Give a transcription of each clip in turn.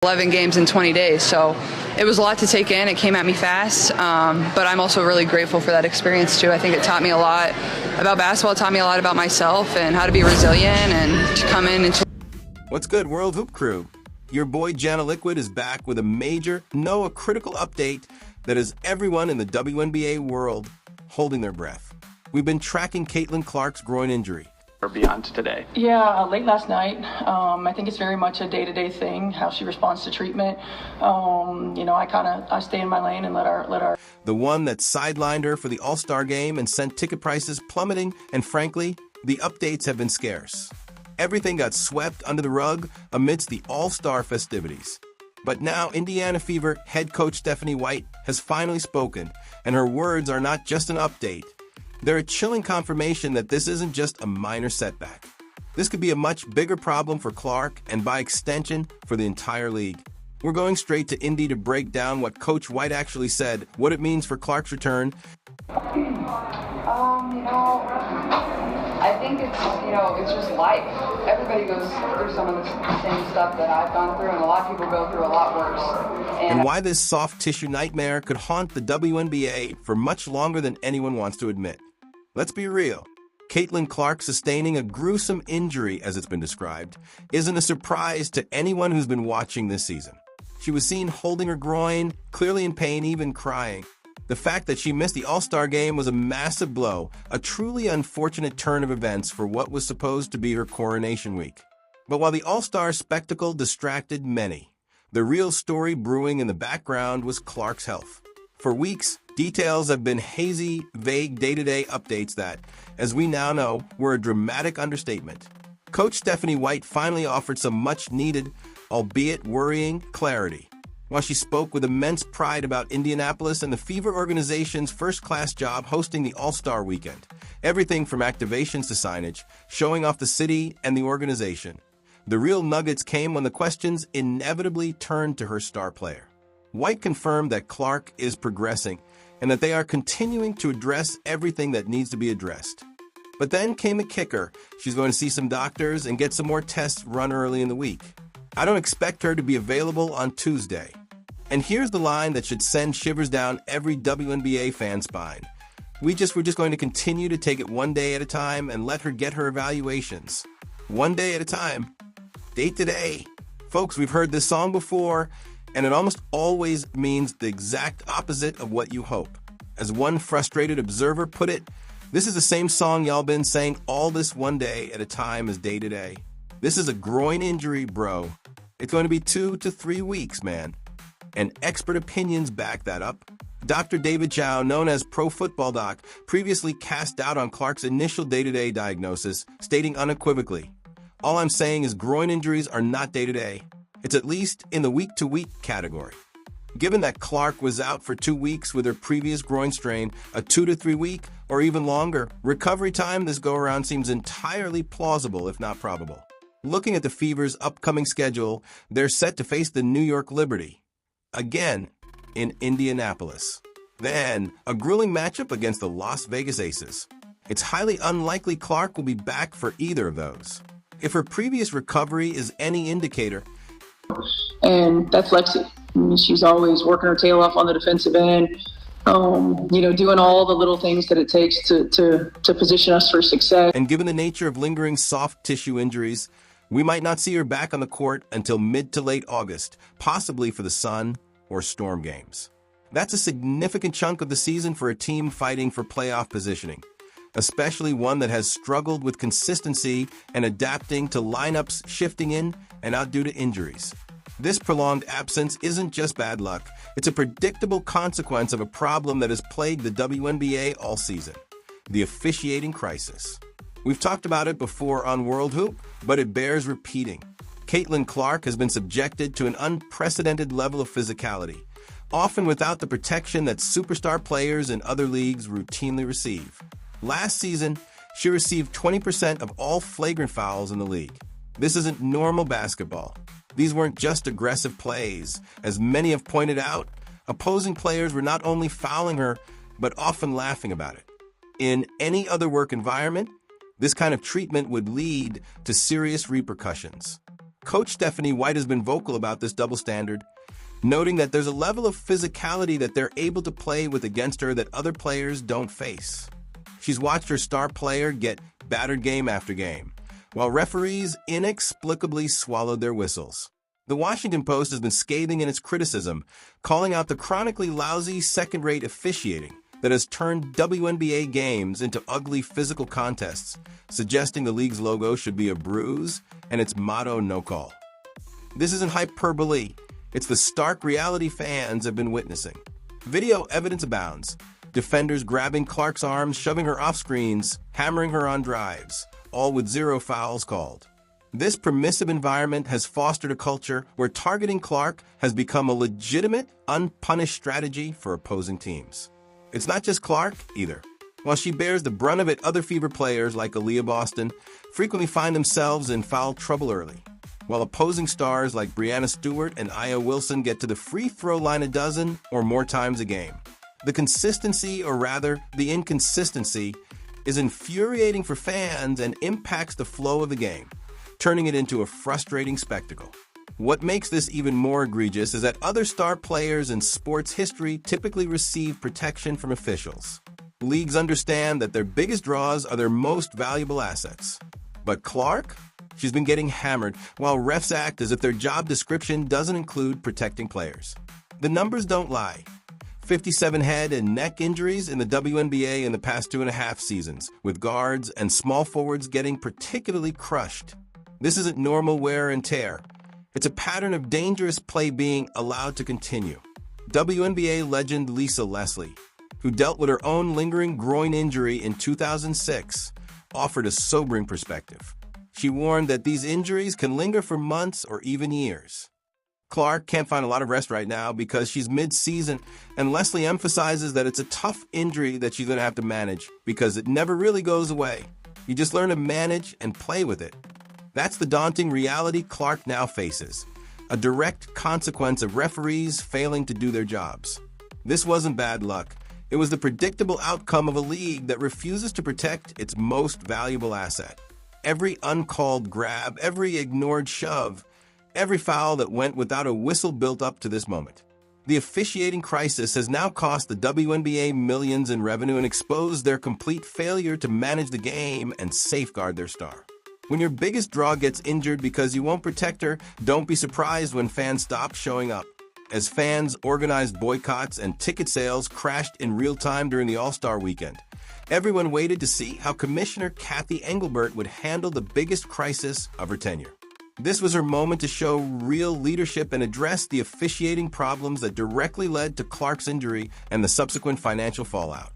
11 games in 20 days, so it was a lot to take in. It came at me fast, but I'm also really grateful for that experience too. I think it taught me a lot about basketball. It taught me a lot about myself and how to be resilient and to come in and What's good, World Hoop crew? Your boy Jana Liquid is back with a major, a critical update that has everyone in the WNBA world holding their breath. We've been tracking Caitlin Clark's groin injury. Or beyond today? Yeah, late last night. I think it's very much a day-to-day thing, how she responds to treatment. I stay in my lane and let our. The one that sidelined her for the All-Star game and sent ticket prices plummeting, and frankly, the updates have been scarce. Everything got swept under the rug amidst the All-Star festivities. But now Indiana Fever head coach Stephanie White has finally spoken, and her words are not just an update. They're a chilling confirmation that this isn't just a minor setback. This could be a much bigger problem for Clark and, by extension, for the entire league. We're going straight to Indy to break down what Coach White actually said, what it means for Clark's return. I think it's just life. Everybody goes through some of the same stuff that I've gone through, and a lot of people go through a lot worse. And why this soft tissue nightmare could haunt the WNBA for much longer than anyone wants to admit. Let's be real. Caitlin Clark sustaining a gruesome injury, as it's been described, isn't a surprise to anyone who's been watching this season. She was seen holding her groin, clearly in pain, even crying. The fact that she missed the All-Star game was a massive blow, a truly unfortunate turn of events for what was supposed to be her coronation week. But while the All-Star spectacle distracted many, the real story brewing in the background was Clark's health. For weeks, details have been hazy, vague day-to-day updates that, as we now know, were a dramatic understatement. Coach Stephanie White finally offered some much-needed, albeit worrying, clarity. While she spoke with immense pride about Indianapolis and the Fever organization's first-class job hosting the All-Star Weekend, everything from activations to signage, showing off the city and the organization. The real nuggets came when the questions inevitably turned to her star player. White confirmed that Clark is progressing and that they are continuing to address everything that needs to be addressed. But then came a kicker. She's going to see some doctors and get some more tests run early in the week. I don't expect her to be available on Tuesday. And here's the line that should send shivers down every WNBA fan spine. We're just going to continue to take it one day at a time and let her get her evaluations. One day at a time. Day to day. Folks, we've heard this song before, and it almost always means the exact opposite of what you hope. As one frustrated observer put it, this is the same song y'all been saying all this one day at a time as day to day. This is a groin injury, bro. It's going to be 2 to 3 weeks, man. And expert opinions back that up. Dr. David Chow, known as Pro Football Doc, previously cast doubt on Clark's initial day-to-day diagnosis, stating unequivocally, "All I'm saying is groin injuries are not day-to-day. It's at least in the week-to-week category." Given that Clark was out for 2 weeks with her previous groin strain, a 2 to 3 week or even longer recovery time this go-around seems entirely plausible, if not probable. Looking at the Fever's upcoming schedule, they're set to face the New York Liberty, again in Indianapolis. Then, a grueling matchup against the Las Vegas Aces. It's highly unlikely Clark will be back for either of those. If her previous recovery is any indicator, And that's Lexi. I mean, she's always working her tail off on the defensive end, doing all the little things that it takes to position us for success. And given the nature of lingering soft tissue injuries, we might not see her back on the court until mid to late August, possibly for the Sun or Storm games. That's a significant chunk of the season for a team fighting for playoff positioning, especially one that has struggled with consistency and adapting to lineups shifting in and out due to injuries. This prolonged absence isn't just bad luck, it's a predictable consequence of a problem that has plagued the WNBA all season: the officiating crisis. We've talked about it before on World Hoop, but it bears repeating. Caitlin Clark has been subjected to an unprecedented level of physicality, often without the protection that superstar players in other leagues routinely receive. Last season, she received 20% of all flagrant fouls in the league. This isn't normal basketball. These weren't just aggressive plays. As many have pointed out, opposing players were not only fouling her, but often laughing about it. In any other work environment, this kind of treatment would lead to serious repercussions. Coach Stephanie White has been vocal about this double standard, noting that there's a level of physicality that they're able to play with against her that other players don't face. She's watched her star player get battered game after game, while referees inexplicably swallowed their whistles. The Washington Post has been scathing in its criticism, calling out the chronically lousy second-rate officiating that has turned WNBA games into ugly physical contests, suggesting the league's logo should be a bruise and its motto no call. This isn't hyperbole. It's the stark reality fans have been witnessing. Video evidence abounds. Defenders grabbing Clark's arms, shoving her off screens, hammering her on drives, all with 0 fouls called. This permissive environment has fostered a culture where targeting Clark has become a legitimate, unpunished strategy for opposing teams. It's not just Clark, either. While she bears the brunt of it, other Fever players like Aaliyah Boston frequently find themselves in foul trouble early, while opposing stars like Breanna Stewart and Aya Wilson get to the free throw line a dozen or more times a game. The consistency, or rather, the inconsistency, is infuriating for fans and impacts the flow of the game, turning it into a frustrating spectacle. What makes this even more egregious is that other star players in sports history typically receive protection from officials. Leagues understand that their biggest draws are their most valuable assets. But Clark? She's been getting hammered, while refs act as if their job description doesn't include protecting players. The numbers don't lie. 57 head and neck injuries in the WNBA in the past 2.5 seasons, with guards and small forwards getting particularly crushed. This isn't normal wear and tear. It's a pattern of dangerous play being allowed to continue. WNBA legend Lisa Leslie, who dealt with her own lingering groin injury in 2006, offered a sobering perspective. She warned that these injuries can linger for months or even years. Clark can't find a lot of rest right now because she's mid-season, and Leslie emphasizes that it's a tough injury that she's going to have to manage because it never really goes away. You just learn to manage and play with it. That's the daunting reality Clark now faces, a direct consequence of referees failing to do their jobs. This wasn't bad luck. It was the predictable outcome of a league that refuses to protect its most valuable asset. Every uncalled grab, every ignored shove, every foul that went without a whistle built up to this moment. The officiating crisis has now cost the WNBA millions in revenue and exposed their complete failure to manage the game and safeguard their star. When your biggest draw gets injured because you won't protect her, don't be surprised when fans stop showing up. As fans organized boycotts and ticket sales crashed in real time during the All-Star weekend, everyone waited to see how Commissioner Kathy Engelbert would handle the biggest crisis of her tenure. This was her moment to show real leadership and address the officiating problems that directly led to Clark's injury and the subsequent financial fallout.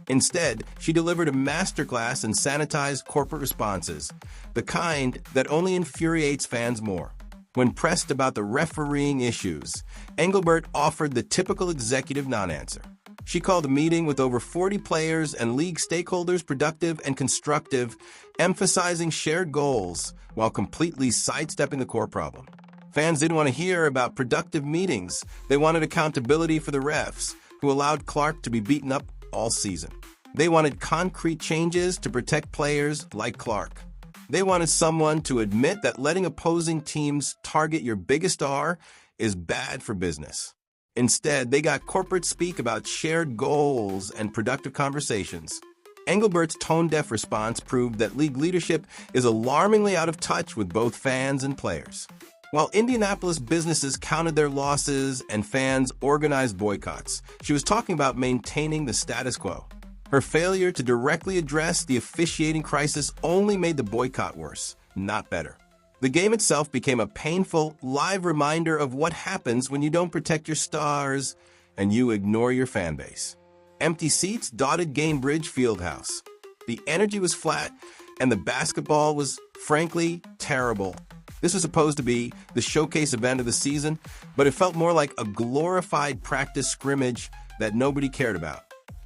Instead, she delivered a masterclass in sanitized corporate responses, the kind that only infuriates fans more. When pressed about the refereeing issues, Engelbert offered the typical executive non-answer. She called a meeting with over 40 players and league stakeholders productive and constructive, emphasizing shared goals while completely sidestepping the core problem. Fans didn't want to hear about productive meetings. They wanted accountability for the refs, who allowed Clark to be beaten up all season. They wanted concrete changes to protect players like Clark. They wanted someone to admit that letting opposing teams target your biggest star is bad for business. Instead, they got corporate speak about shared goals and productive conversations. Engelbert's tone-deaf response proved that league leadership is alarmingly out of touch with both fans and players. While Indianapolis businesses counted their losses and fans organized boycotts, she was talking about maintaining the status quo. Her failure to directly address the officiating crisis only made the boycott worse, not better. The game itself became a painful, live reminder of what happens when you don't protect your stars and you ignore your fan base. Empty seats dotted Gainbridge Fieldhouse. The energy was flat, and the basketball was, frankly, terrible. This was supposed to be the showcase event of the season, but it felt more like a glorified practice scrimmage that nobody cared about.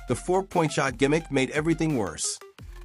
The 4-point shot gimmick made everything worse,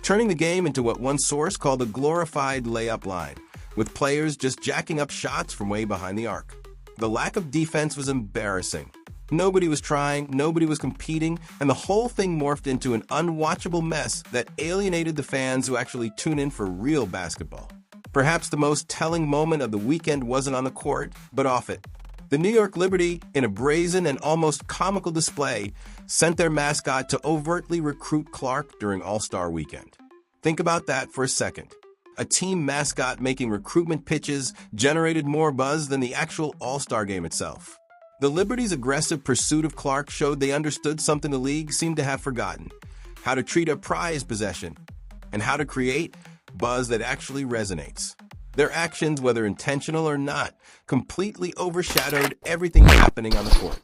turning the game into what one source called a glorified layup line, with players just jacking up shots from way behind the arc. The lack of defense was embarrassing. Nobody was trying, nobody was competing, and the whole thing morphed into an unwatchable mess that alienated the fans who actually tune in for real basketball. Perhaps the most telling moment of the weekend wasn't on the court, but off it. The New York Liberty, in a brazen and almost comical display, sent their mascot to overtly recruit Clark during All-Star Weekend. Think about that for a second. A team mascot making recruitment pitches generated more buzz than the actual All-Star game itself. The Liberty's aggressive pursuit of Clark showed they understood something the league seemed to have forgotten: how to treat a prized possession, and how to create buzz that actually resonates. Their actions, whether intentional or not, completely overshadowed everything happening on the court.